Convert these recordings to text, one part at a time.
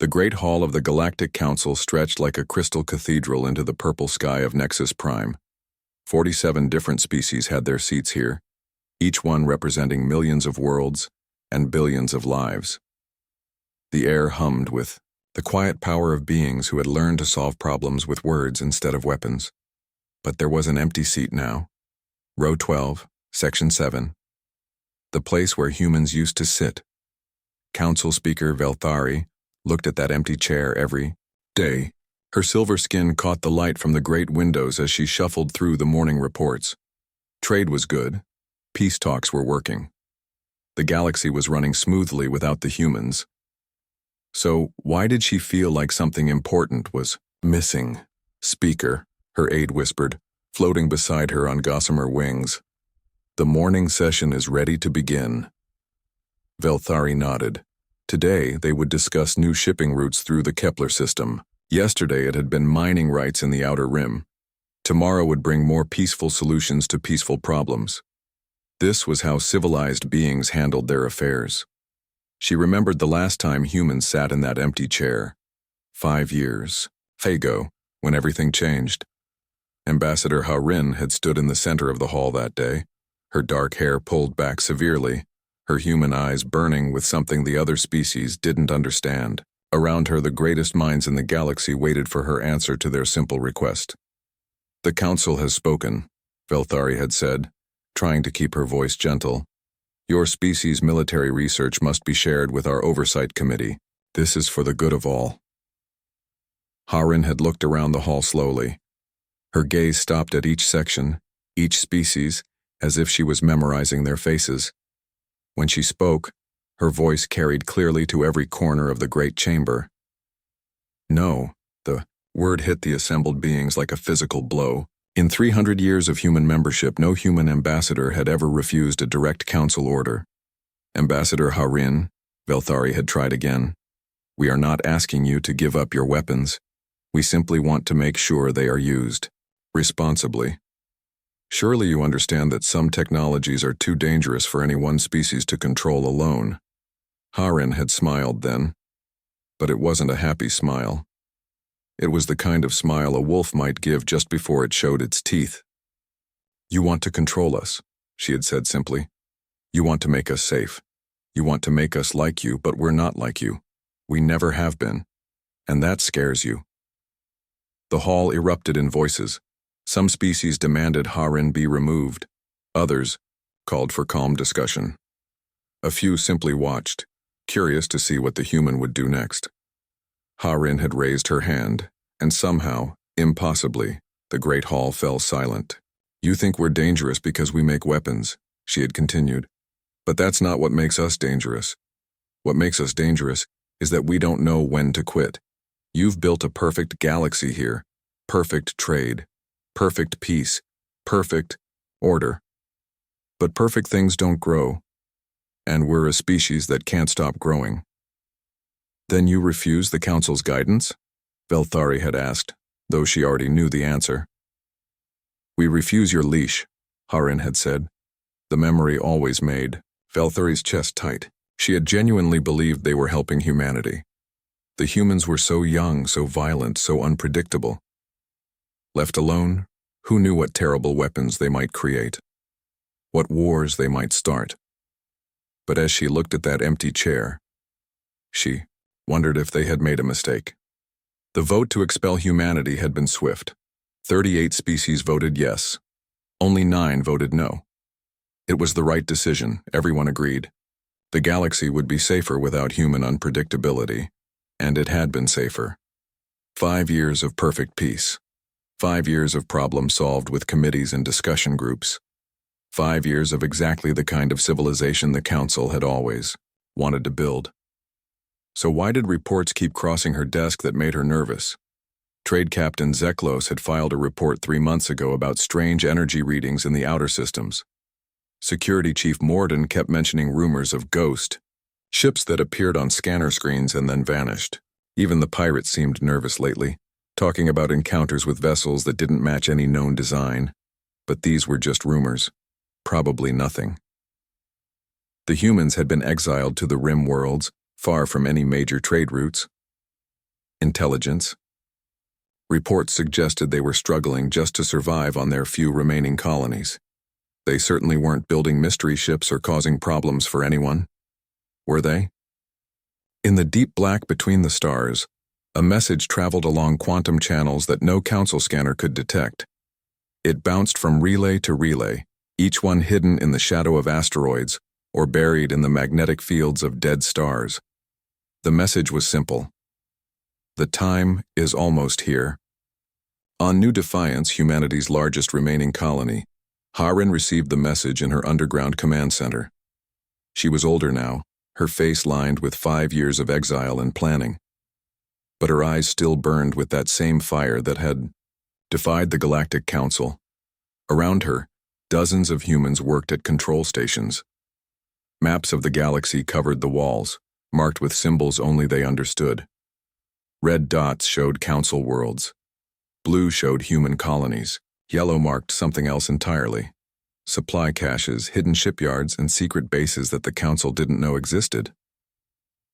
The great hall of the Galactic Council stretched like a crystal cathedral into the purple sky of Nexus Prime. 47 different species had their seats here, each one representing millions of worlds and billions of lives. The air hummed with the quiet power of beings who had learned to solve problems with words instead of weapons. But there was an empty seat now. Row 12, Section 7. The place where humans used to sit. Council Speaker Velthari looked at that empty chair every day. Her silver skin caught the light from the great windows as she shuffled through the morning reports. Trade was good. Peace talks were working. The galaxy was running smoothly without the humans. So why did she feel like something important was missing? Speaker, her aide whispered, floating beside her on gossamer wings. The morning session is ready to begin. Velthari nodded. Today they would discuss new shipping routes through the Kepler system. Yesterday it had been mining rights in the Outer Rim. Tomorrow would bring more peaceful solutions to peaceful problems. This was how civilized beings handled their affairs. She remembered the last time humans sat in that empty chair. 5 years ago, when everything changed. Ambassador Harin had stood in the center of the hall that day, her dark hair pulled back severely, her human eyes burning with something the other species didn't understand. Around her, the greatest minds in the galaxy waited for her answer to their simple request. The Council has spoken, Velthari had said, trying to keep her voice gentle. Your species' military research must be shared with our Oversight Committee. This is for the good of all. Harin had looked around the hall slowly. Her gaze stopped at each section, each species, as if she was memorizing their faces. When she spoke, her voice carried clearly to every corner of the great chamber. No, the word hit the assembled beings like a physical blow. In 300 years of human membership, no human ambassador had ever refused a direct council order. Ambassador Harin, Velthari had tried again. We are not asking you to give up your weapons. We simply want to make sure they are used responsibly. Surely you understand that some technologies are too dangerous for any one species to control alone. Harin had smiled then, but it wasn't a happy smile. It was the kind of smile a wolf might give just before it showed its teeth. You want to control us, she had said simply. You want to make us safe. You want to make us like you, but we're not like you. We never have been. And that scares you. The hall erupted in voices. Some species demanded Harin be removed. Others called for calm discussion. A few simply watched, curious to see what the human would do next. Harin had raised her hand, and somehow, impossibly, the great hall fell silent. You think we're dangerous because we make weapons, she had continued. But that's not what makes us dangerous. What makes us dangerous is that we don't know when to quit. You've built a perfect galaxy here, perfect trade, perfect peace, perfect order. But perfect things don't grow, and we're a species that can't stop growing. Then you refuse the Council's guidance? Velthari had asked, though she already knew the answer. We refuse your leash, Harin had said. The memory always made Velthari's chest tight. She had genuinely believed they were helping humanity. The humans were so young, so violent, so unpredictable. Left alone, who knew what terrible weapons they might create? What wars they might start? But as she looked at that empty chair, she wondered if they had made a mistake. The vote to expel humanity had been swift. 38 species voted yes. Only 9 voted no. It was the right decision, everyone agreed. The galaxy would be safer without human unpredictability, and it had been safer. 5 years of perfect peace. 5 years of problems solved with committees and discussion groups. 5 years of exactly the kind of civilization the Council had always wanted to build. So why did reports keep crossing her desk that made her nervous? Trade Captain Zeklos had filed a report 3 months ago about strange energy readings in the outer systems. Security Chief Morden kept mentioning rumors of ghost ships that appeared on scanner screens and then vanished. Even the pirates seemed nervous lately, talking about encounters with vessels that didn't match any known design. But these were just rumors. Probably nothing. The humans had been exiled to the Rim worlds, far from any major trade routes. Intelligence? Reports suggested they were struggling just to survive on their few remaining colonies. They certainly weren't building mystery ships or causing problems for anyone. Were they? In the deep black between the stars, a message traveled along quantum channels that no Council scanner could detect. It bounced from relay to relay, each one hidden in the shadow of asteroids or buried in the magnetic fields of dead stars. The message was simple. The time is almost here. On New Defiance, humanity's largest remaining colony, Harin received the message in her underground command center. She was older now, her face lined with 5 years of exile and planning. But her eyes still burned with that same fire that had defied the Galactic Council. Around her, dozens of humans worked at control stations. Maps of the galaxy covered the walls, marked with symbols only they understood. Red dots showed Council worlds. Blue showed human colonies. Yellow marked something else entirely. Supply caches, hidden shipyards, and secret bases that the Council didn't know existed.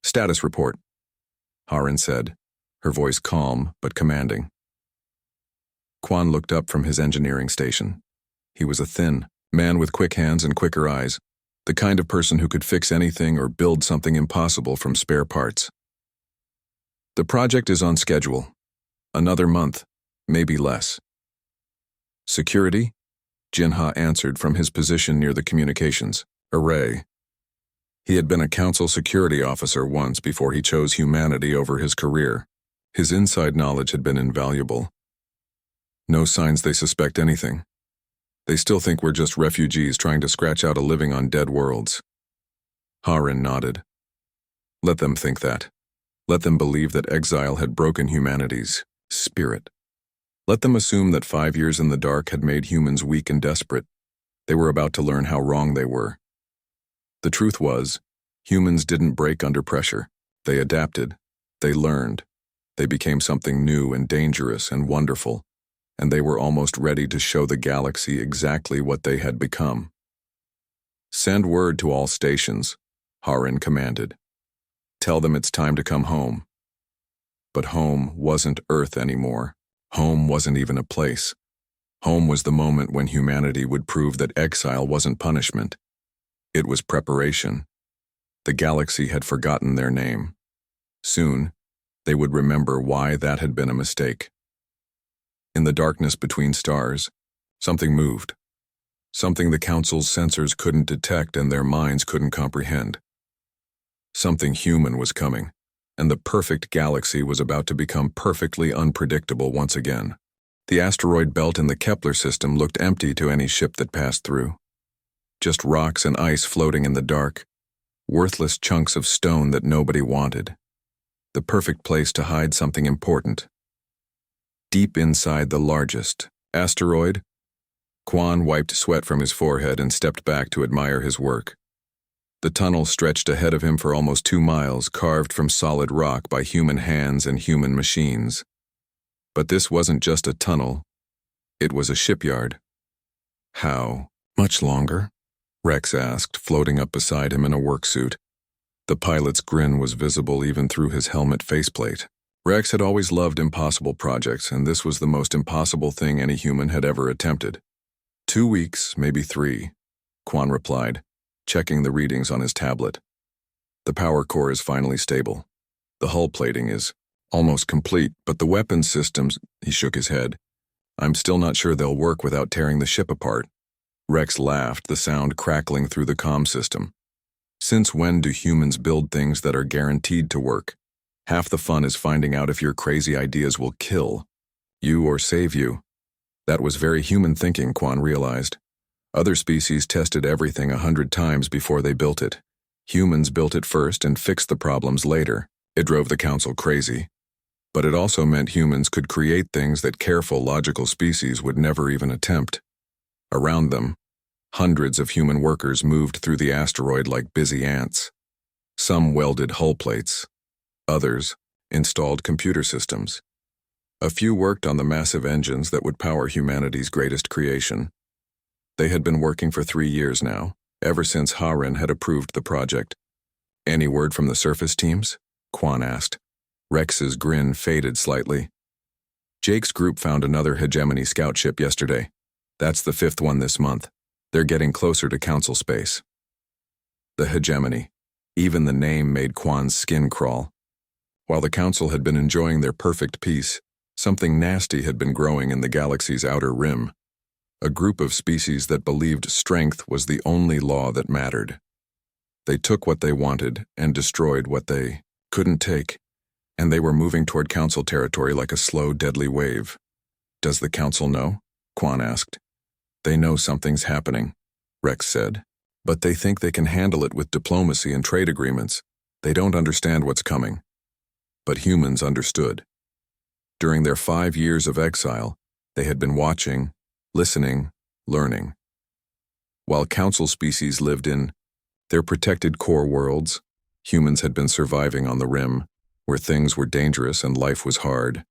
Status report, Harin said, her voice calm but commanding. Quan looked up from his engineering station. He was a thin man with quick hands and quicker eyes, the kind of person who could fix anything or build something impossible from spare parts. The project is on schedule. Another month, maybe less. Security? Jinha answered from his position near the communications array. He had been a Council security officer once before he chose humanity over his career. His inside knowledge had been invaluable. No signs they suspect anything. They still think we're just refugees trying to scratch out a living on dead worlds. Harin nodded. Let them think that. Let them believe that exile had broken humanity's spirit. Let them assume that 5 years in the dark had made humans weak and desperate. They were about to learn how wrong they were. The truth was, humans didn't break under pressure. They adapted. They learned. They became something new and dangerous and wonderful, and they were almost ready to show the galaxy exactly what they had become. Send word to all stations, Harin commanded. Tell them it's time to come home. But home wasn't Earth anymore. Home wasn't even a place. Home was the moment when humanity would prove that exile wasn't punishment. It was preparation. The galaxy had forgotten their name. Soon, they would remember why that had been a mistake. In the darkness between stars, something moved. Something the Council's sensors couldn't detect and their minds couldn't comprehend. Something human was coming, and the perfect galaxy was about to become perfectly unpredictable once again. The asteroid belt in the Kepler system looked empty to any ship that passed through. Just rocks and ice floating in the dark, worthless chunks of stone that nobody wanted. The perfect place to hide something important. Deep inside the largest asteroid, Quan wiped sweat from his forehead and stepped back to admire his work. The tunnel stretched ahead of him for almost 2 miles, carved from solid rock by human hands and human machines. But this wasn't just a tunnel, it was a shipyard. How much longer? Rex asked, floating up beside him in a work suit. The pilot's grin was visible even through his helmet faceplate. Rex had always loved impossible projects, and this was the most impossible thing any human had ever attempted. 2 weeks, maybe 3, Quan replied, checking the readings on his tablet. The power core is finally stable. The hull plating is almost complete, but the weapons systems, he shook his head. I'm still not sure they'll work without tearing the ship apart. Rex laughed, the sound crackling through the comm system. Since when do humans build things that are guaranteed to work? Half the fun is finding out if your crazy ideas will kill you or save you. That was very human thinking, Quan realized. Other species tested everything 100 times before they built it. Humans built it first and fixed the problems later. It drove the Council crazy. But it also meant humans could create things that careful, logical species would never even attempt. Around them, hundreds of human workers moved through the asteroid like busy ants. Some welded hull plates. Others installed computer systems. A few worked on the massive engines that would power humanity's greatest creation. They had been working for 3 years now, ever since Harin had approved the project. Any word from the surface teams? Quan asked. Rex's grin faded slightly. Jake's group found another hegemony scout ship yesterday. That's the 5th one this month. They're getting closer to council space. The hegemony. Even the name made Quan's skin crawl. While the council had been enjoying their perfect peace, something nasty had been growing in the galaxy's outer rim. A group of species that believed strength was the only law that mattered. They took what they wanted and destroyed what they couldn't take, and they were moving toward council territory like a slow, deadly wave. "Does the council know?" Quan asked. "They know something's happening," Rex said. "But they think they can handle it with diplomacy and trade agreements. They don't understand what's coming." But humans understood. During their 5 years of exile, they had been watching, listening, learning. While council species lived in their protected core worlds, humans had been surviving on the rim, where things were dangerous and life was hard.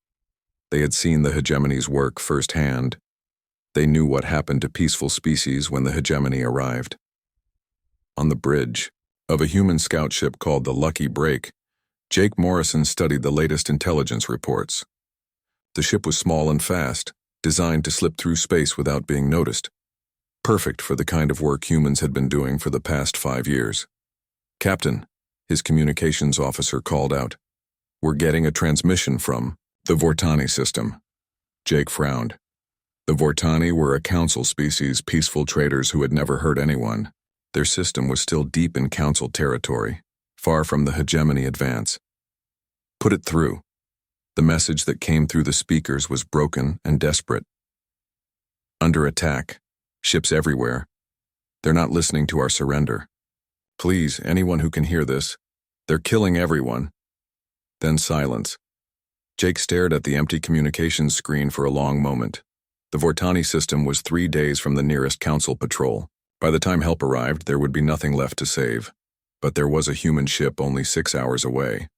They had seen the hegemony's work firsthand. They knew what happened to peaceful species when the hegemony arrived. On the bridge of a human scout ship called the Lucky Break, Jake Morrison studied the latest intelligence reports. The ship was small and fast, designed to slip through space without being noticed. Perfect for the kind of work humans had been doing for the past 5 years. "Captain," his communications officer called out, "we're getting a transmission from the Vortani system." Jake frowned. The Vortani were a council species, peaceful traders who had never hurt anyone. Their system was still deep in council territory, far from the hegemony advance. "Put it through." The message that came through the speakers was broken and desperate. "Under attack. Ships everywhere. They're not listening to our surrender. Please, anyone who can hear this. They're killing everyone." Then silence. Jake stared at the empty communications screen for a long moment. The Vortani system was 3 days from the nearest council patrol. By the time help arrived, there would be nothing left to save. But there was a human ship only 6 hours away.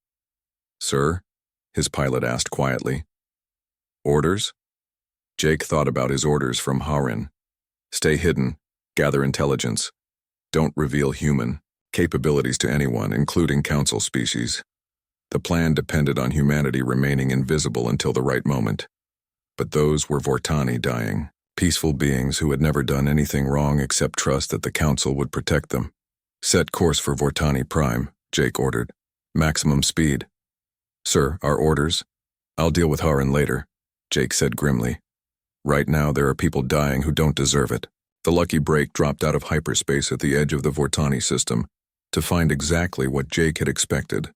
"Sir?" his pilot asked quietly. "Orders?" Jake thought about his orders from Harin. "Stay hidden, gather intelligence. Don't reveal human capabilities to anyone, including council species." The plan depended on humanity remaining invisible until the right moment. But those were Vortani dying, peaceful beings who had never done anything wrong except trust that the council would protect them. "Set course for Vortani Prime," Jake ordered. "Maximum speed." "Sir, our orders?" "I'll deal with Harin later," Jake said grimly. "Right now there are people dying who don't deserve it." The Lucky Break dropped out of hyperspace at the edge of the Vortani system to find exactly what Jake had expected.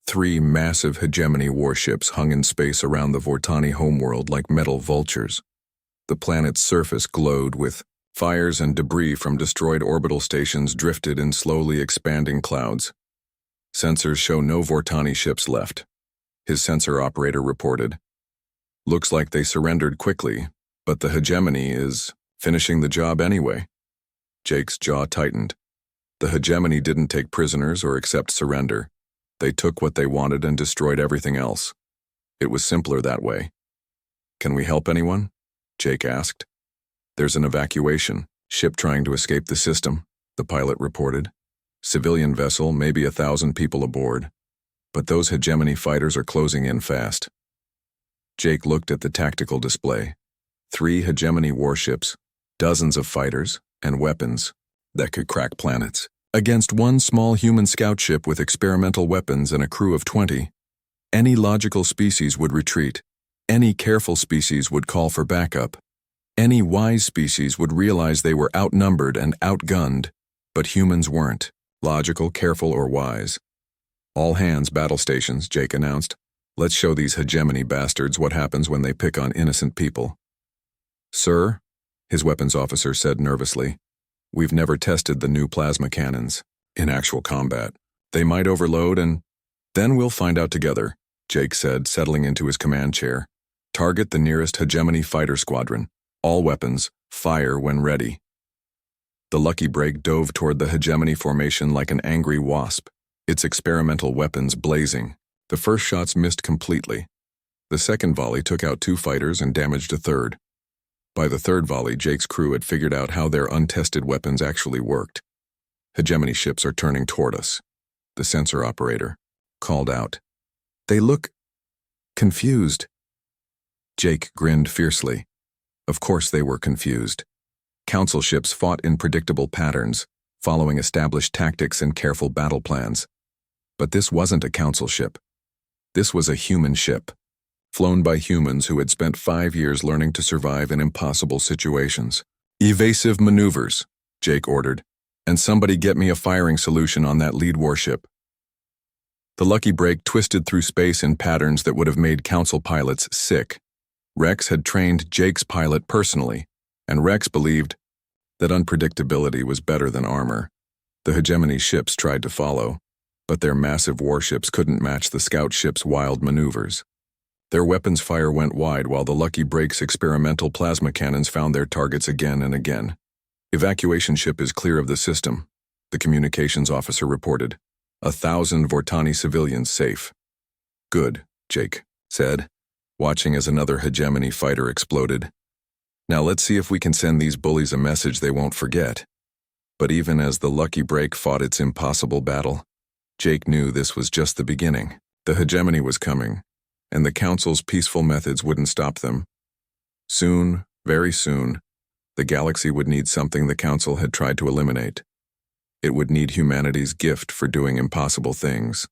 3 massive hegemony warships hung in space around the Vortani homeworld like metal vultures. The planet's surface glowed with fires and debris from destroyed orbital stations drifted in slowly expanding clouds. "Sensors show no Vortani ships left," his sensor operator reported. "Looks like they surrendered quickly, but the hegemony is finishing the job anyway." Jake's jaw tightened. The hegemony didn't take prisoners or accept surrender. They took what they wanted and destroyed everything else. It was simpler that way. "Can we help anyone?" Jake asked. "There's an evacuation ship trying to escape the system," the pilot reported. "Civilian vessel, maybe 1,000 people aboard. But those hegemony fighters are closing in fast." Jake looked at the tactical display. 3 hegemony warships, dozens of fighters, and weapons that could crack planets. Against 1 small human scout ship with experimental weapons and a crew of 20, any logical species would retreat. Any careful species would call for backup. Any wise species would realize they were outnumbered and outgunned, but humans weren't, logical, careful, or wise. "All hands battle stations," Jake announced. "Let's show these hegemony bastards what happens when they pick on innocent people." "Sir," his weapons officer said nervously, "we've never tested the new plasma cannons in actual combat. They might overload and then we'll find out together," Jake said, settling into his command chair. "Target the nearest hegemony fighter squadron. All weapons, fire when ready." The Lucky Break dove toward the hegemony formation like an angry wasp, its experimental weapons blazing. The first shots missed completely. The second volley took out 2 fighters and damaged a third. By the third volley, Jake's crew had figured out how their untested weapons actually worked. "Hegemony ships are turning toward us," the sensor operator called out. They look confused. Jake grinned fiercely. Of course they were confused. Council ships fought in predictable patterns, following established tactics and careful battle plans. But this wasn't a council ship. This was a human ship, flown by humans who had spent 5 years learning to survive in impossible situations. Evasive maneuvers, Jake ordered, and somebody get me a firing solution on that lead warship. The lucky break twisted through space in patterns that would have made council pilots sick. Rex had trained Jake's pilot personally, and Rex believed that unpredictability was better than armor. The hegemony ships tried to follow, but their massive warships couldn't match the scout ship's wild maneuvers. Their weapons fire went wide while the lucky break's experimental plasma cannons found their targets again and again. Evacuation ship is clear of the system, the communications officer reported. 1,000 Vortani civilians safe. Good, Jake said, watching as another hegemony fighter exploded. Now let's see if we can send these bullies a message they won't forget. But even as the lucky break fought its impossible battle, Jake knew this was just the beginning. The hegemony was coming, and the Council's peaceful methods wouldn't stop them. Soon, very soon, the galaxy would need something the Council had tried to eliminate. It would need humanity's gift for doing impossible things.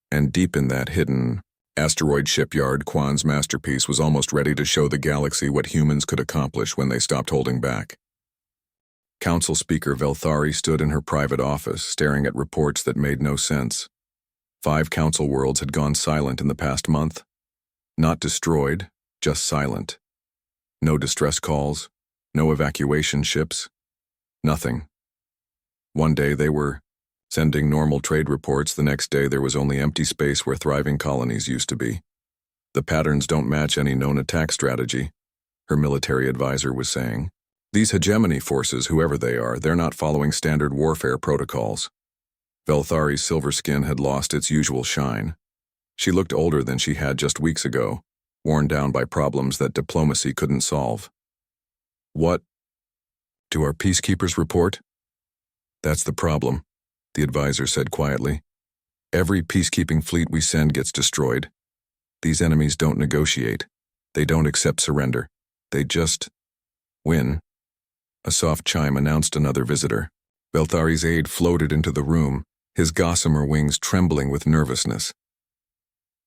And deep in that hidden asteroid shipyard, Quan's masterpiece was almost ready to show the galaxy what humans could accomplish when they stopped holding back. Council Speaker Velthari stood in her private office, staring at reports that made no sense. 5 Council worlds had gone silent in the past month. Not destroyed, just silent. No distress calls, no evacuation ships, nothing. One day they were sending normal trade reports, the next day there was only empty space where thriving colonies used to be. The patterns don't match any known attack strategy, her military advisor was saying. These hegemony forces, whoever they are, they're not following standard warfare protocols. Velthari's silver skin had lost its usual shine. She looked older than she had just weeks ago, worn down by problems that diplomacy couldn't solve. What do our peacekeepers report? That's the problem, the advisor said quietly. Every peacekeeping fleet we send gets destroyed. These enemies don't negotiate. They don't accept surrender. They just win. A soft chime announced another visitor. Velthari's aide floated into the room, his gossamer wings trembling with nervousness.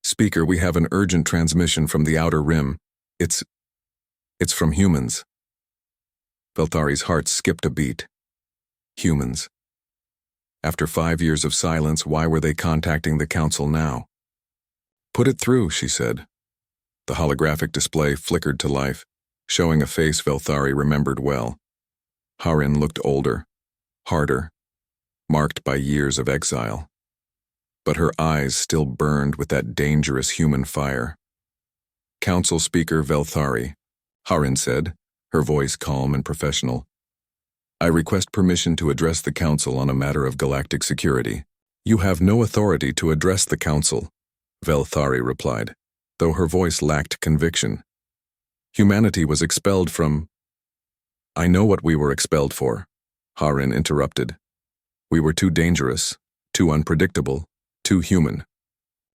Speaker, we have an urgent transmission from the Outer Rim. It's from humans. Velthari's heart skipped a beat. Humans. After 5 years of silence, why were they contacting the Council now? Put it through, she said. The holographic display flickered to life, showing a face Velthari remembered well. Harin looked older, harder, marked by years of exile. But her eyes still burned with that dangerous human fire. Council Speaker Velthari, Harin said, her voice calm and professional. I request permission to address the Council on a matter of galactic security. You have no authority to address the Council, Velthari replied, though her voice lacked conviction. Humanity was expelled from... I know what we were expelled for, Harin interrupted. We were too dangerous, too unpredictable, too human.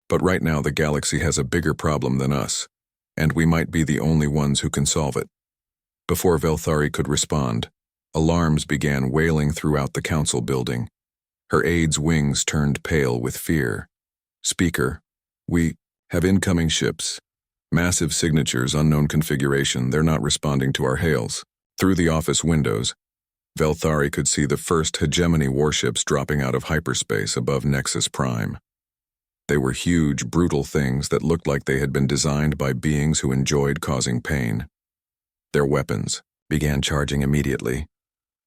But right now the galaxy has a bigger problem than us, and we might be the only ones who can solve it. Before Velthari could respond, alarms began wailing throughout the Council building. Her aide's wings turned pale with fear. Speaker, we have incoming ships. Massive signatures, unknown configuration, they're not responding to our hails. Through the office windows, Velthari could see the first hegemony warships dropping out of hyperspace above Nexus Prime. They were huge, brutal things that looked like they had been designed by beings who enjoyed causing pain. Their weapons began charging immediately.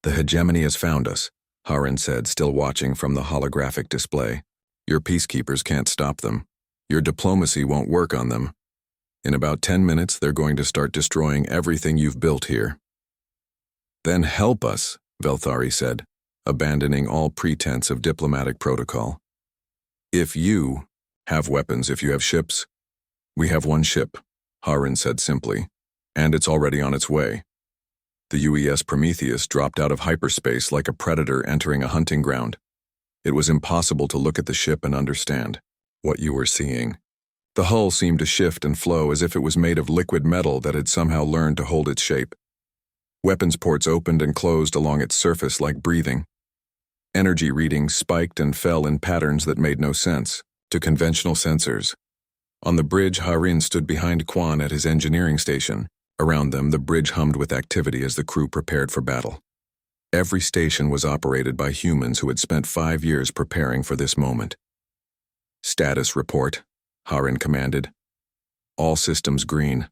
The hegemony has found us, Harin said, still watching from the holographic display. Your peacekeepers can't stop them. Your diplomacy won't work on them. In about 10 minutes, they're going to start destroying everything you've built here. Then help us, Velthari said, abandoning all pretense of diplomatic protocol. If you have weapons, if you have ships, we have one ship, Harin said simply, and it's already on its way. The UES Prometheus dropped out of hyperspace like a predator entering a hunting ground. It was impossible to look at the ship and understand what you were seeing. The hull seemed to shift and flow as if it was made of liquid metal that had somehow learned to hold its shape. Weapons ports opened and closed along its surface like breathing. Energy readings spiked and fell in patterns that made no sense to conventional sensors. On the bridge, Harin stood behind Quan at his engineering station. Around them, the bridge hummed with activity as the crew prepared for battle. Every station was operated by humans who had spent 5 years preparing for this moment. "Status report," Harin commanded. "All systems green,"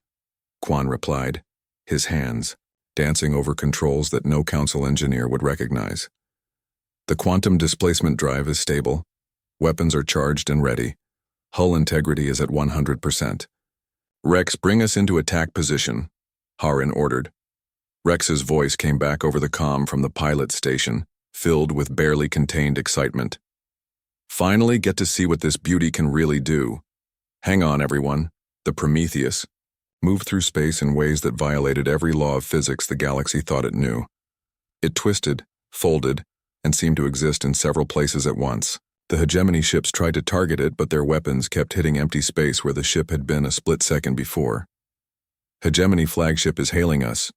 Quan replied, his hands dancing over controls that no council engineer would recognize. "The quantum displacement drive is stable. Weapons are charged and ready. Hull integrity is at 100%. Rex, bring us into attack position," Harin ordered. Rex's voice came back over the comm from the pilot station, filled with barely contained excitement. "Finally get to see what this beauty can really do. Hang on, everyone. The Prometheus moved through space in ways that violated every law of physics the galaxy thought it knew. It twisted, folded, and seemed to exist in several places at once. The hegemony ships tried to target it, but their weapons kept hitting empty space where the ship had been a split second before. "Hegemony flagship is hailing us,"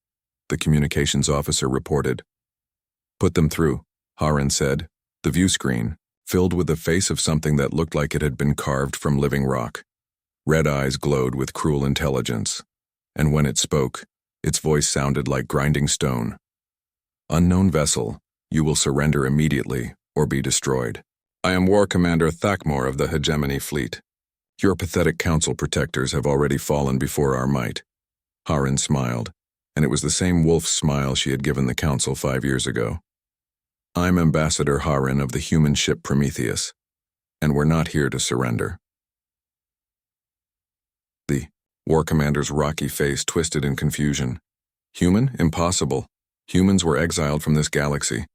the communications officer reported. "Put them through," Harin said, the view screen filled with the face of something that looked like it had been carved from living rock. Red eyes glowed with cruel intelligence, and when it spoke, its voice sounded like grinding stone. "Unknown vessel, you will surrender immediately or be destroyed. I am War Commander Thakmor of the Hegemony Fleet. Your pathetic council protectors have already fallen before our might." Harin smiled, and it was the same wolf smile she had given the council 5 years ago. "I'm Ambassador Harin of the human ship Prometheus, and we're not here to surrender." The War Commander's rocky face twisted in confusion. "Human? Impossible. Humans were exiled from this galaxy.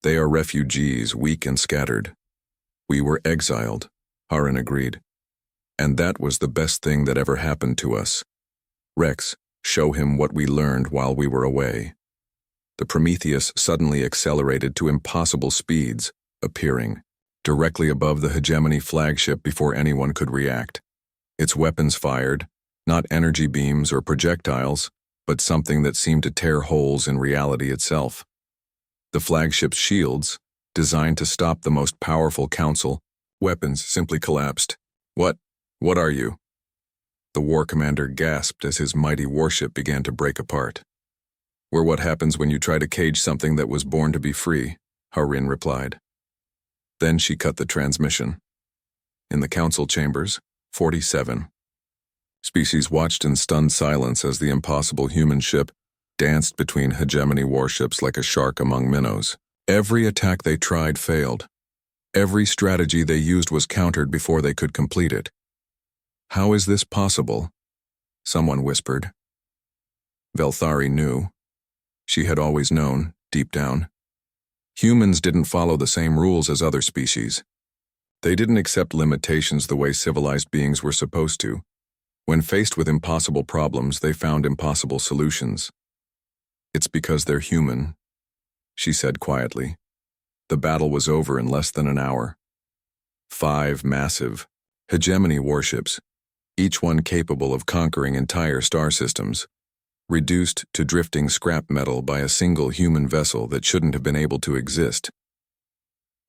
They are refugees, weak and scattered." "We were exiled," Harin agreed. "And that was the best thing that ever happened to us. Rex, show him what we learned while we were away." The Prometheus suddenly accelerated to impossible speeds, appearing directly above the Hegemony flagship before anyone could react. Its weapons fired, not energy beams or projectiles, but something that seemed to tear holes in reality itself. The flagship's shields, designed to stop the most powerful council, weapons simply collapsed. What are you?" The war commander gasped as his mighty warship began to break apart. "We're what happens when you try to cage something that was born to be free," Harin replied. Then she cut the transmission. In the council chambers, 47. Species watched in stunned silence as the impossible human ship danced between hegemony warships like a shark among minnows. Every attack they tried failed. Every strategy they used was countered before they could complete it. "How is this possible?" someone whispered. Velthari knew. She had always known, deep down. Humans didn't follow the same rules as other species. They didn't accept limitations the way civilized beings were supposed to. When faced with impossible problems, they found impossible solutions. "It's because they're human," she said quietly. The battle was over in less than an hour. 5 massive hegemony warships, each one capable of conquering entire star systems, reduced to drifting scrap metal by a single human vessel that shouldn't have been able to exist.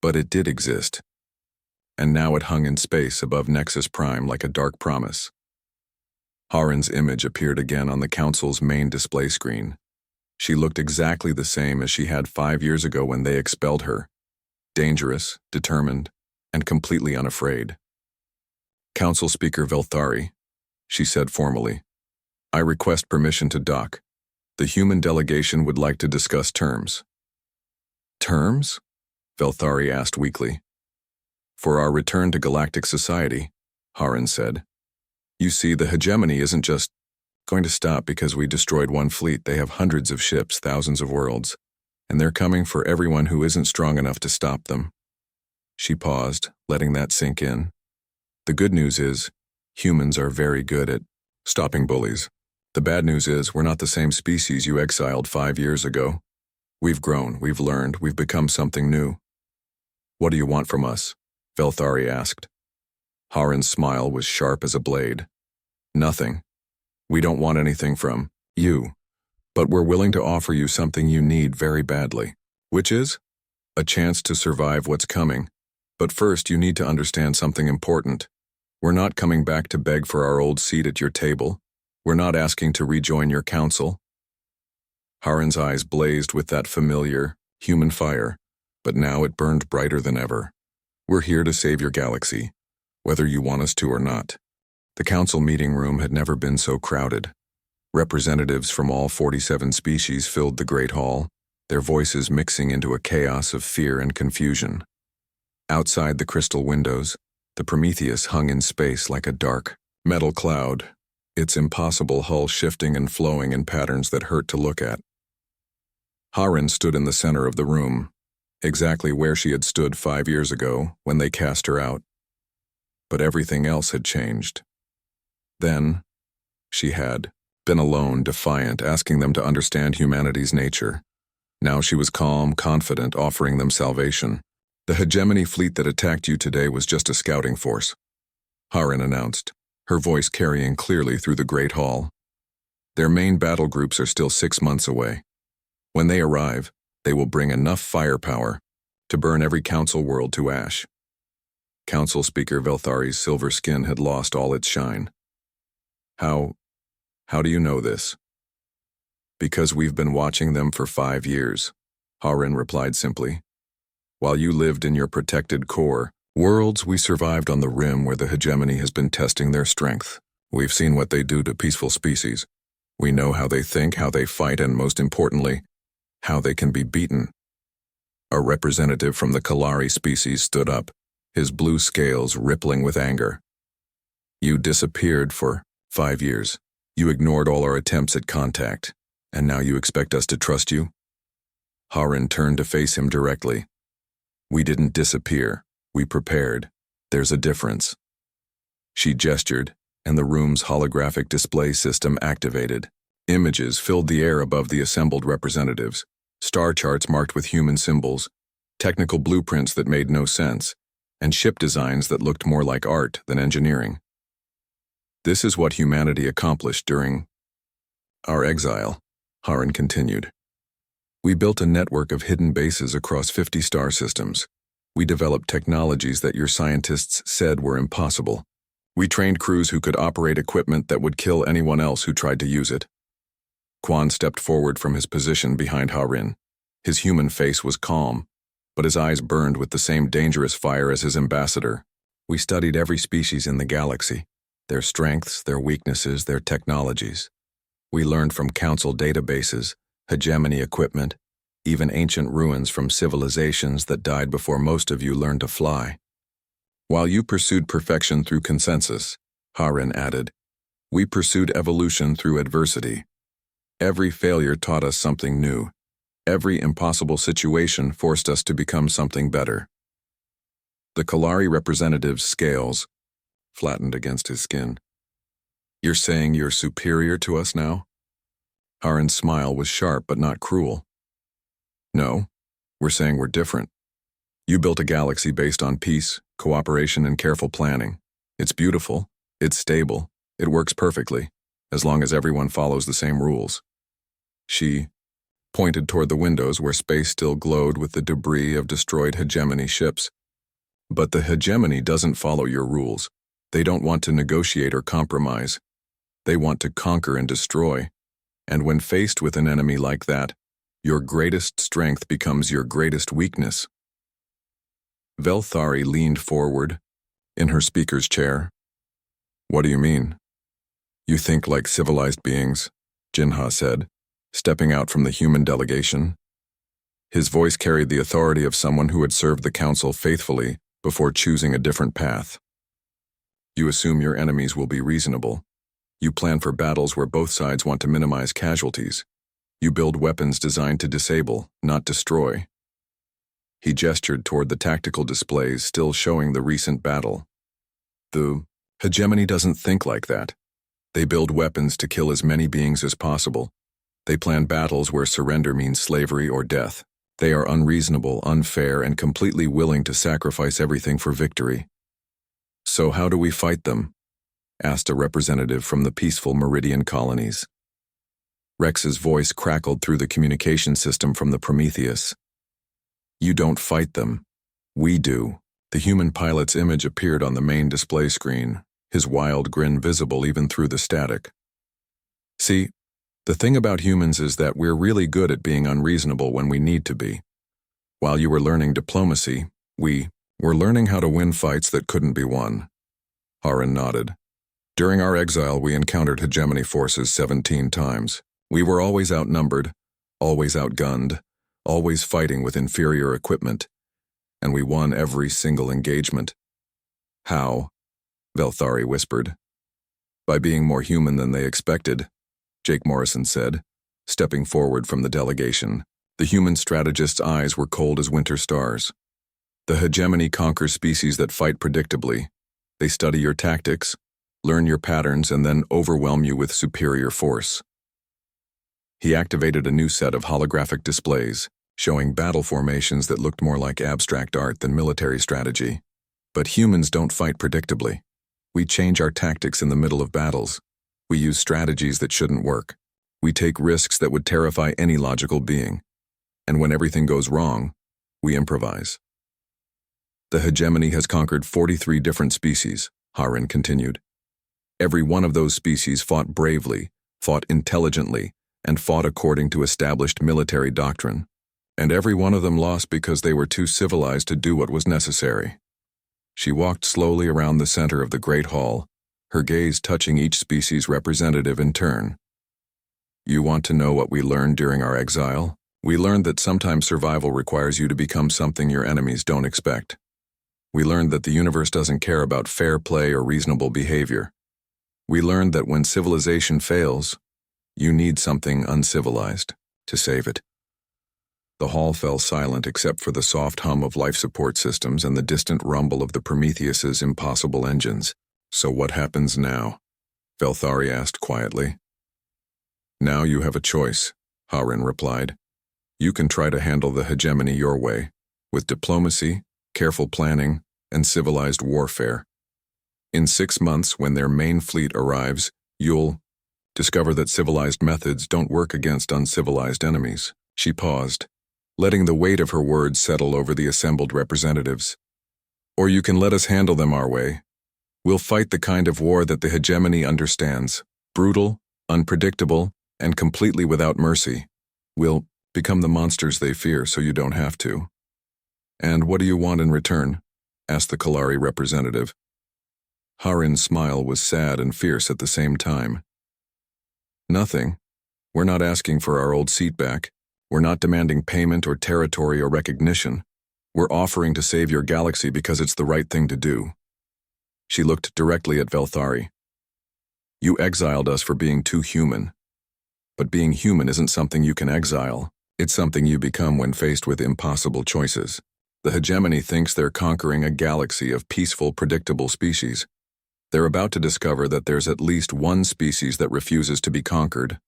But it did exist, and now it hung in space above Nexus Prime like a dark promise. Harin's image appeared again on the Council's main display screen. She looked exactly the same as she had 5 years ago when they expelled her, dangerous, determined, and completely unafraid. "Council Speaker Velthari," she said formally, "I request permission to dock. The human delegation would like to discuss terms." "Terms?" Velthari asked weakly. "For our return to galactic society," Harin said. "You see, the hegemony isn't just going to stop because we destroyed one fleet. They have hundreds of ships, thousands of worlds, and they're coming for everyone who isn't strong enough to stop them." She paused, letting that sink in. "The good news is, humans are very good at stopping bullies. The bad news is, we're not the same species you exiled 5 years ago. We've grown, we've learned, we've become something new." "What do you want from us?" Velthari asked. Haren's smile was sharp as a blade. Nothing. We don't want anything from you, but we're willing to offer you something you need very badly. Which is? A chance to survive what's coming. But first, you need to understand something important. We're not coming back to beg for our old seat at your table. We're not asking to rejoin your council. Haren's eyes blazed with that familiar, human fire, but now it burned brighter than ever. We're here to save your galaxy, whether you want us to or not. The council meeting room had never been so crowded. Representatives from all 47 species filled the Great Hall, their voices mixing into a chaos of fear and confusion. Outside the crystal windows, the Prometheus hung in space like a dark, metal cloud, its impossible hull shifting and flowing in patterns that hurt to look at. Haren stood in the center of the room, exactly where she had stood 5 years ago when they cast her out. But everything else had changed. Then, she had been alone, defiant, asking them to understand humanity's nature. Now she was calm, confident, offering them salvation. The hegemony fleet that attacked you today was just a scouting force, Haren announced, her voice carrying clearly through the Great Hall. Their main battle groups are still 6 months away. When they arrive, they will bring enough firepower to burn every council world to ash. Council Speaker Velthari's silver skin had lost all its shine. How do you know this? Because we've been watching them for 5 years, Haren replied simply. While you lived in your protected core worlds, we survived on the rim where the hegemony has been testing their strength. We've seen what they do to peaceful species. We know how they think, how they fight, and most importantly, how they can be beaten. A representative from the Kalari species stood up, his blue scales rippling with anger. You disappeared for 5 years. You ignored all our attempts at contact, and now you expect us to trust you? Haren turned to face him directly. We didn't disappear. We prepared. There's a difference. She gestured, and the room's holographic display system activated. Images filled the air above the assembled representatives, star charts marked with human symbols, technical blueprints that made no sense, and ship designs that looked more like art than engineering. This is what humanity accomplished during our exile, Haren continued. We built a network of hidden bases across 50 star systems. We developed technologies that your scientists said were impossible. We trained crews who could operate equipment that would kill anyone else who tried to use it. Quan stepped forward from his position behind Haren. His human face was calm, but his eyes burned with the same dangerous fire as his ambassador. We studied every species in the galaxy, their strengths, their weaknesses, their technologies. We learned from council databases, hegemony equipment, even ancient ruins from civilizations that died before most of you learned to fly. While you pursued perfection through consensus, Haren added, we pursued evolution through adversity. Every failure taught us something new. Every impossible situation forced us to become something better. The Kalari representative's scales flattened against his skin. You're saying you're superior to us now? Haren's smile was sharp but not cruel. No, we're saying we're different. You built a galaxy based on peace, cooperation, and careful planning. It's beautiful, it's stable, it works perfectly, as long as everyone follows the same rules. She pointed toward the windows where space still glowed with the debris of destroyed hegemony ships. But the hegemony doesn't follow your rules. They don't want to negotiate or compromise. They want to conquer and destroy. And when faced with an enemy like that, your greatest strength becomes your greatest weakness. Velthari leaned forward, in her speaker's chair. What do you mean? You think like civilized beings, Jinha said, stepping out from the human delegation. His voice carried the authority of someone who had served the council faithfully before choosing a different path. You assume your enemies will be reasonable. You plan for battles where both sides want to minimize casualties. You build weapons designed to disable, not destroy. He gestured toward the tactical displays still showing the recent battle. The hegemony doesn't think like that. They build weapons to kill as many beings as possible. They plan battles where surrender means slavery or death. They are unreasonable, unfair, and completely willing to sacrifice everything for victory. So how do we fight them? Asked a representative from the peaceful Meridian colonies. Rex's voice crackled through the communication system from the Prometheus. You don't fight them. We do. The human pilot's image appeared on the main display screen, his wild grin visible even through the static. See, the thing about humans is that we're really good at being unreasonable when we need to be. While you were learning diplomacy, we were learning how to win fights that couldn't be won. Haran nodded. During our exile, we encountered hegemony forces 17 times. We were always outnumbered, always outgunned, always fighting with inferior equipment, and we won every single engagement. How? Velthari whispered. By being more human than they expected, Jake Morrison said, stepping forward from the delegation. The human strategist's eyes were cold as winter stars. The hegemony conquers species that fight predictably. They study your tactics, learn your patterns, and then overwhelm you with superior force. He activated a new set of holographic displays, showing battle formations that looked more like abstract art than military strategy. But humans don't fight predictably. We change our tactics in the middle of battles. We use strategies that shouldn't work. We take risks that would terrify any logical being. And when everything goes wrong, we improvise. The hegemony has conquered 43 different species, Haran continued. Every one of those species fought bravely, fought intelligently, and fought according to established military doctrine. And every one of them lost because they were too civilized to do what was necessary. She walked slowly around the center of the Great Hall, her gaze touching each species representative in turn. You want to know what we learned during our exile? We learned that sometimes survival requires you to become something your enemies don't expect. We learned that the universe doesn't care about fair play or reasonable behavior. We learned that when civilization fails, you need something uncivilized to save it. The hall fell silent except for the soft hum of life support systems and the distant rumble of the Prometheus's impossible engines. So what happens now? Velthari asked quietly. Now you have a choice, Haran replied. You can try to handle the hegemony your way, with diplomacy, careful planning, and civilized warfare. In 6 months, when their main fleet arrives, you'll discover that civilized methods don't work against uncivilized enemies. She paused, letting the weight of her words settle over the assembled representatives. Or you can let us handle them our way. We'll fight the kind of war that the hegemony understands, brutal, unpredictable, and completely without mercy. We'll become the monsters they fear so you don't have to. And what do you want in return? Asked the Kalari representative. Haran's smile was sad and fierce at the same time. Nothing. We're not asking for our old seat back. We're not demanding payment or territory or recognition. We're offering to save your galaxy because it's the right thing to do. She looked directly at Velthari. You exiled us for being too human. But being human isn't something you can exile. It's something you become when faced with impossible choices. The hegemony thinks they're conquering a galaxy of peaceful, predictable species. They're about to discover that there's at least one species that refuses to be conquered.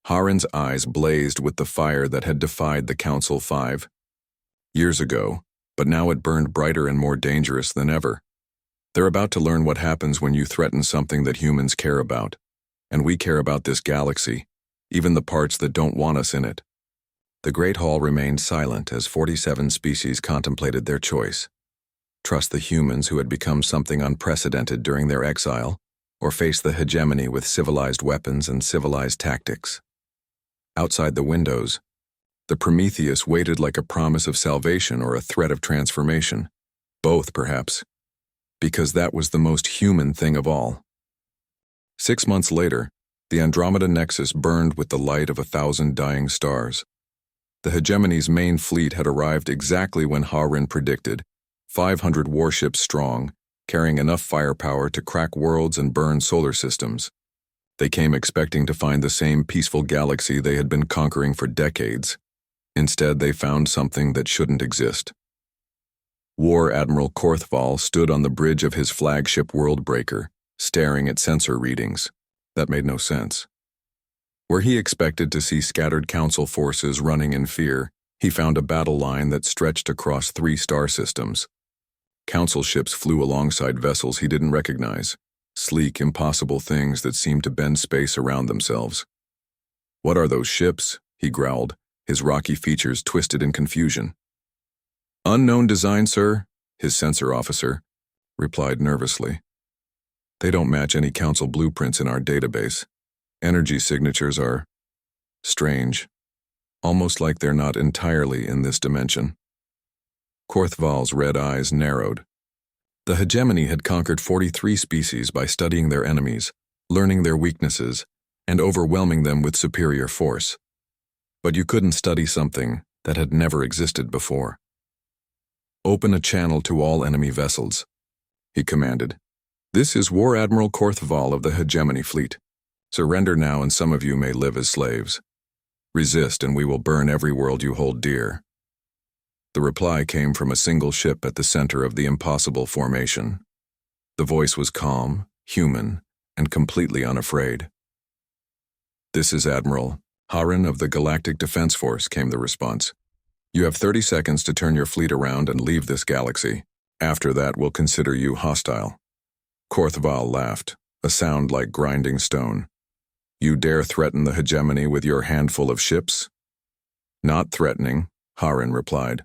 Haran's eyes blazed with the fire that had defied the Council 5 years ago, but now it burned brighter and more dangerous than ever. They're about to learn what happens when you threaten something that humans care about. And we care about this galaxy, even the parts that don't want us in it. The Great Hall remained silent as 47 species contemplated their choice. Trust the humans who had become something unprecedented during their exile, or face the hegemony with civilized weapons and civilized tactics. Outside the windows, the Prometheus waited like a promise of salvation or a threat of transformation. Both, perhaps, because that was the most human thing of all. 6 months later, the Andromeda Nexus burned with the light of 1,000 dying stars. The hegemony's main fleet had arrived exactly when Haran predicted, 500 warships strong, carrying enough firepower to crack worlds and burn solar systems. They came expecting to find the same peaceful galaxy they had been conquering for decades. Instead, they found something that shouldn't exist. War Admiral Korthval stood on the bridge of his flagship Worldbreaker, staring at sensor readings. That made no sense. Where he expected to see scattered Council forces running in fear, he found a battle line that stretched across 3 star systems. Council ships flew alongside vessels he didn't recognize, sleek, impossible things that seemed to bend space around themselves. "What are those ships?" he growled, his rocky features twisted in confusion. "Unknown design, sir," his sensor officer replied nervously. "They don't match any Council blueprints in our database. Energy signatures are strange, almost like they're not entirely in this dimension." Korthval's red eyes narrowed. The hegemony had conquered 43 species by studying their enemies, learning their weaknesses, and overwhelming them with superior force. But you couldn't study something that had never existed before. "Open a channel to all enemy vessels," he commanded. "This is War Admiral Korthval of the Hegemony Fleet. Surrender now and some of you may live as slaves. Resist and we will burn every world you hold dear." The reply came from a single ship at the center of the impossible formation. The voice was calm, human, and completely unafraid. "This is Admiral Haran of the Galactic Defense Force," came the response. "You have 30 seconds to turn your fleet around and leave this galaxy. After that, we'll consider you hostile." Korthval laughed, a sound like grinding stone. "You dare threaten the hegemony with your handful of ships?" "Not threatening," Haran replied.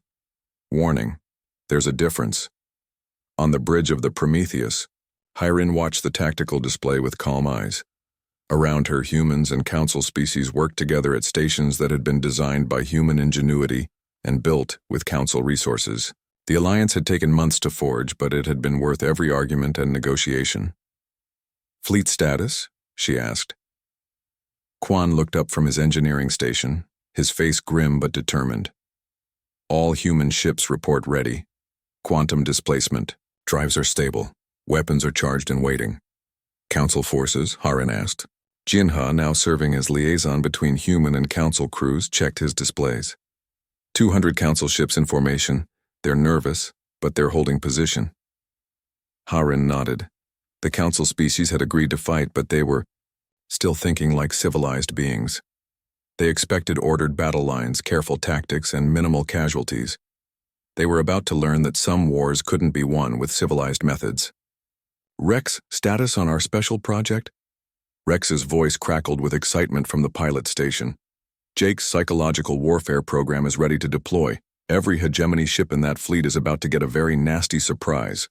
"Warning, there's a difference." On the bridge of the Prometheus, Haran watched the tactical display with calm eyes. Around her, humans and Council species worked together at stations that had been designed by human ingenuity and built with Council resources. The alliance had taken months to forge, but it had been worth every argument and negotiation. "Fleet status?" she asked. Quan looked up from his engineering station, his face grim but determined. "All human ships report ready. Quantum displacement. Drives are stable. Weapons are charged and waiting." "Council forces?" Haran asked. Jinha, now serving as liaison between human and Council crews, checked his displays. 200 Council ships in formation. They're nervous, but they're holding position." Haran nodded. The Council species had agreed to fight, but they were still thinking like civilized beings. They expected ordered battle lines, careful tactics, and minimal casualties. They were about to learn that some wars couldn't be won with civilized methods. "Rex, status on our special project?" Rex's voice crackled with excitement from the pilot station. "Jake's psychological warfare program is ready to deploy. Every hegemony ship in that fleet is about to get a very nasty surprise."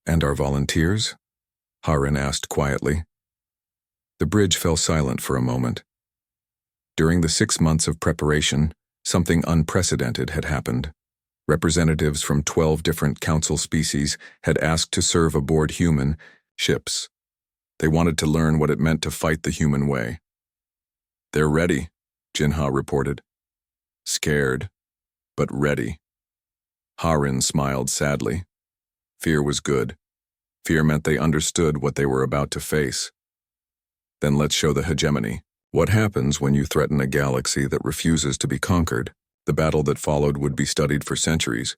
"And our volunteers?" Haran asked quietly. The bridge fell silent for a moment. During the 6 months of preparation, something unprecedented had happened. Representatives from 12 different Council species had asked to serve aboard human ships. They wanted to learn what it meant to fight the human way. "They're ready," Jinha reported. "Scared, but ready." Haran smiled sadly. Fear was good. Fear meant they understood what they were about to face. "Then let's show the hegemony. What happens when you threaten a galaxy that refuses to be conquered?" The battle that followed would be studied for centuries,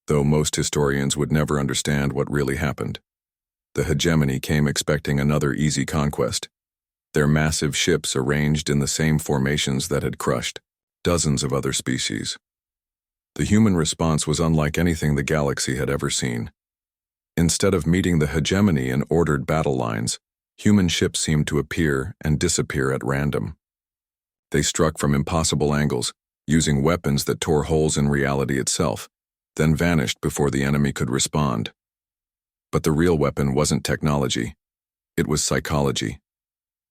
though most historians would never understand what really happened. The hegemony came expecting another easy conquest. Their massive ships arranged in the same formations that had crushed dozens of other species. The human response was unlike anything the galaxy had ever seen. Instead of meeting the hegemony in ordered battle lines, human ships seemed to appear and disappear at random. They struck from impossible angles, using weapons that tore holes in reality itself, then vanished before the enemy could respond. But the real weapon wasn't technology. It was psychology.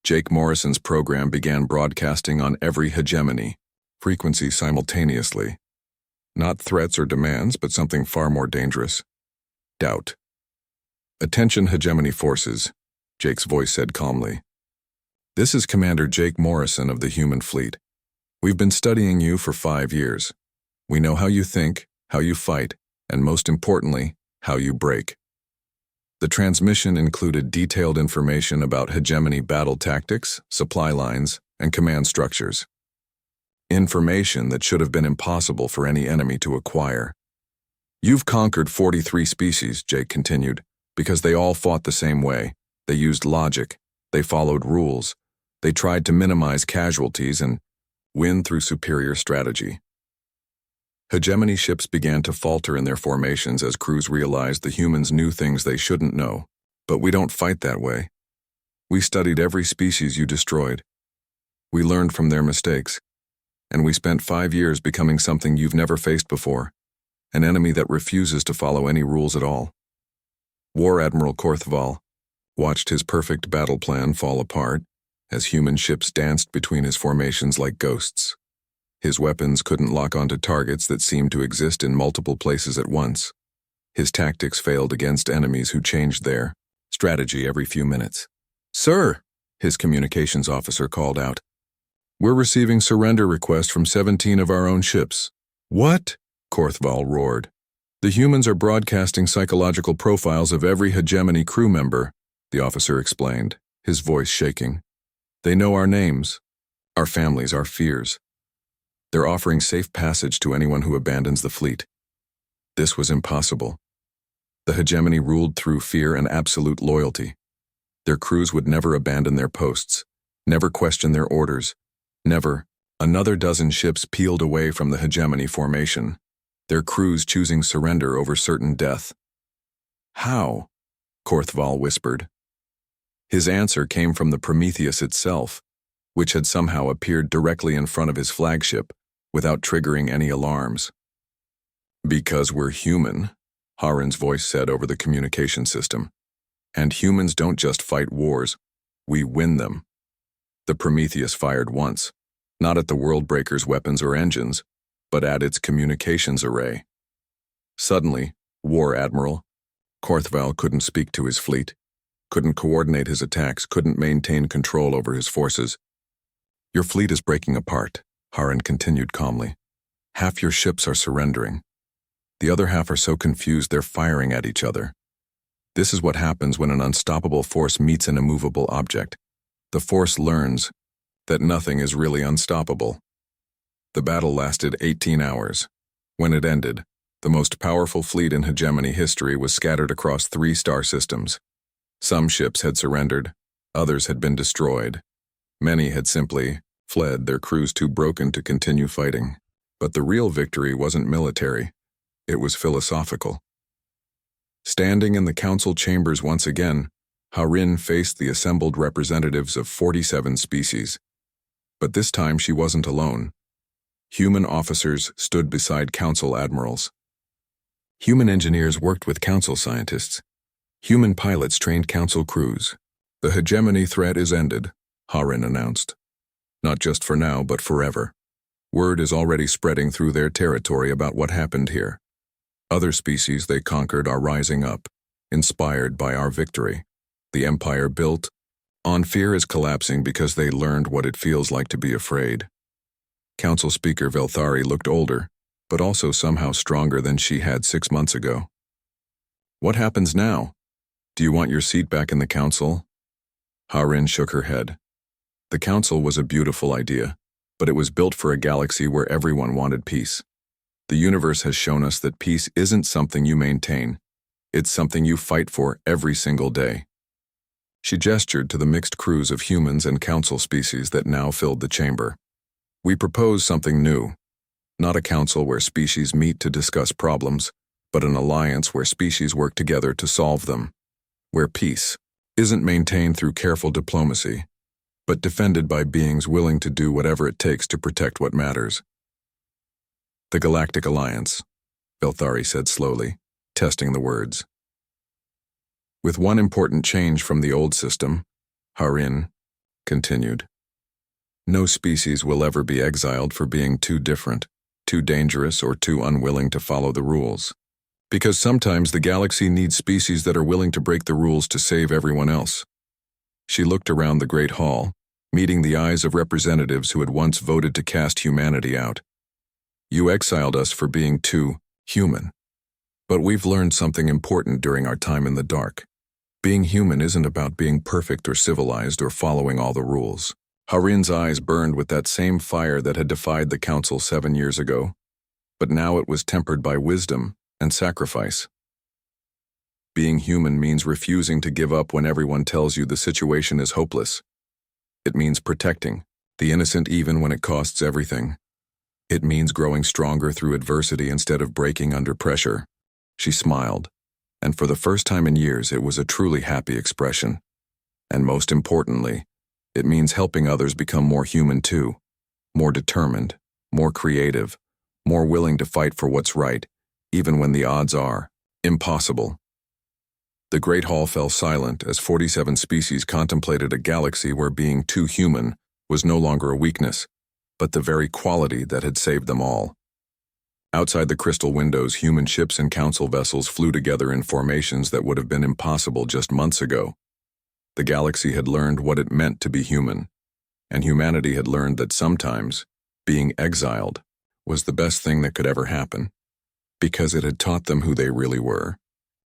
Jake Morrison's program began broadcasting on every hegemony, frequency simultaneously. Not threats or demands, but something far more dangerous. Doubt. "Attention hegemony forces," Jake's voice said calmly. "This is Commander Jake Morrison of the Human Fleet. We've been studying you for 5 years. We know how you think, how you fight, and most importantly, how you break." The transmission included detailed information about hegemony battle tactics, supply lines, and command structures. Information that should have been impossible for any enemy to acquire. "You've conquered 43 species," Jake continued, "because they all fought the same way. They used logic. They followed rules. They tried to minimize casualties and win through superior strategy." Hegemony ships began to falter in their formations as crews realized the humans knew things they shouldn't know. But we don't fight that way. We studied every species you destroyed. We learned from their mistakes. And we spent 5 years becoming something you've never faced before, an enemy that refuses to follow any rules at all. War Admiral Korthval watched his perfect battle plan fall apart as human ships danced between his formations like ghosts. His weapons couldn't lock onto targets that seemed to exist in multiple places at once. His tactics failed against enemies who changed their strategy every few minutes. "Sir," his communications officer called out, "we're receiving surrender requests from 17 of our own ships." "What?" Korthval roared. "The humans are broadcasting psychological profiles of every hegemony crew member," the officer explained, his voice shaking. "They know our names, our families, our fears. They're offering safe passage to anyone who abandons the fleet." This was impossible. The hegemony ruled through fear and absolute loyalty. Their crews would never abandon their posts, never question their orders, never. Another dozen ships peeled away from the hegemony formation, their crews choosing surrender over certain death. "How?" Korthval whispered. His answer came from the Prometheus itself, which had somehow appeared directly in front of his flagship, without triggering any alarms. "Because we're human," Harin's voice said over the communication system. "And humans don't just fight wars, we win them." The Prometheus fired once, not at the Worldbreaker's weapons or engines, but at its communications array. Suddenly, War Admiral Korthval couldn't speak to his fleet, couldn't coordinate his attacks, couldn't maintain control over his forces. "Your fleet is breaking apart," Harin continued calmly. "Half your ships are surrendering. The other half are so confused they're firing at each other. This is what happens when an unstoppable force meets an immovable object. The force learns that nothing is really unstoppable." The battle lasted 18 hours. When it ended, the most powerful fleet in hegemony history was scattered across 3 star systems. Some ships had surrendered, others had been destroyed. Many had simply fled, their crews too broken to continue fighting. But the real victory wasn't military, it was philosophical. Standing in the council chambers once again, Harin faced the assembled representatives of 47 species. But this time she wasn't alone. Human officers stood beside council admirals. Human engineers worked with council scientists. Human pilots trained council crews. "The hegemony threat is ended," Harin announced. "Not just for now, but forever. Word is already spreading through their territory about what happened here. Other species they conquered are rising up, inspired by our victory. The empire built on fear is collapsing because they learned what it feels like to be afraid." Council Speaker Velthari looked older, but also somehow stronger than she had 6 months ago. "What happens now? Do you want your seat back in the council?" Harin shook her head. The council was a beautiful idea, but it was built for a galaxy where everyone wanted peace. The universe has shown us that peace isn't something you maintain. It's something you fight for every single day. She gestured to the mixed crews of humans and council species that now filled the chamber. "We propose something new. Not a council where species meet to discuss problems, but an alliance where species work together to solve them. Where peace isn't maintained through careful diplomacy, but defended by beings willing to do whatever it takes to protect what matters." "The Galactic Alliance," Velthari said slowly, testing the words. "With one important change from the old system," Harin continued. "No species will ever be exiled for being too different, too dangerous, or too unwilling to follow the rules. Because sometimes the galaxy needs species that are willing to break the rules to save everyone else." She looked around the great hall, meeting the eyes of representatives who had once voted to cast humanity out. "You exiled us for being too human. But we've learned something important during our time in the dark. Being human isn't about being perfect or civilized or following all the rules." Harin's eyes burned with that same fire that had defied the council 7 years ago, but now it was tempered by wisdom and sacrifice. Being human means refusing to give up when everyone tells you the situation is hopeless. It means protecting the innocent even when it costs everything. It means growing stronger through adversity instead of breaking under pressure. She smiled, and for the first time in years it was a truly happy expression. And most importantly, it means helping others become more human too, more determined, more creative, more willing to fight for what's right, even when the odds are impossible. The Great Hall fell silent as 47 species contemplated a galaxy where being too human was no longer a weakness, but the very quality that had saved them all. Outside the crystal windows, human ships and council vessels flew together in formations that would have been impossible just months ago. The galaxy had learned what it meant to be human, and humanity had learned that sometimes being exiled was the best thing that could ever happen, because it had taught them who they really were.